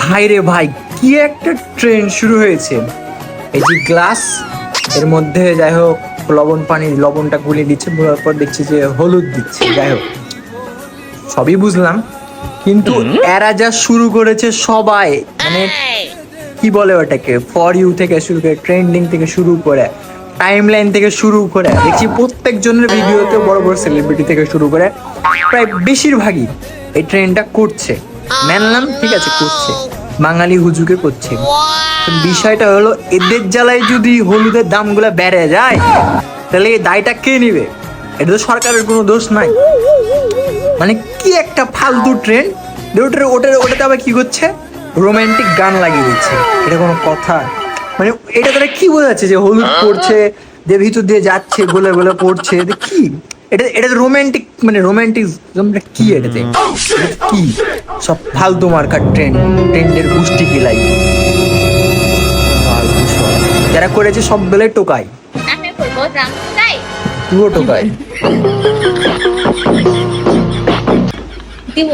ভাই রে ভাই, কি একটা ট্রেন্ড শুরু হয়েছে। এই যে গ্লাস, এর মধ্যে যাই হোক লবণটা গুলিয়ে দিচ্ছে, গুলার পর দেখছি যে হলুদ দিচ্ছে। যাই হোক, সবই বুঝলাম, কিন্তু এরা যা শুরু করেছে সবাই, মানে কি বলে ওটাকে, ফর ইউ থেকে শুরু করে, ট্রেন্ডিং থেকে শুরু করে, টাইম লাইন থেকে শুরু করে, দেখছি প্রত্যেকজনের ভিডিওতে বড় বড় সেলিব্রিটি থেকে শুরু করে প্রায় বেশিরভাগই এই ট্রেন্ডটা করছে। মানলাম, ঠিক আছে, করছে, বাঙালি হুজুকে করছে। তো বিষয়টা হলো, এদের জ্বালায় যদি হলুদের দামগুলো বেড়ে যায়, তাহলে এই দায়টা কে নিবে? এটা তো সরকারের কোনো দোষ নাই। মানে কি একটা ফালতু ট্রেন্ড। ওটাতে আবার কি করছে, রোমান্টিক গান লাগিয়ে দিচ্ছে। এটা কোনো কথা? মানে এটা তারা কি বোঝাচ্ছে যে হলুদ পড়ছে, যে ভিতর দিয়ে যাচ্ছে, গোলে গোলে পড়ছে, এটা কি? এটা রোমান্টিক, মানে রোমান্টিক কি? এটাতে কি সব ফালতু মার্কার ট্রেন্ডের গোষ্ঠী কিলাই, যারা করেছে সব বেলে টোকাই, আমি বলবো তাই পুরো টোকাই। দিব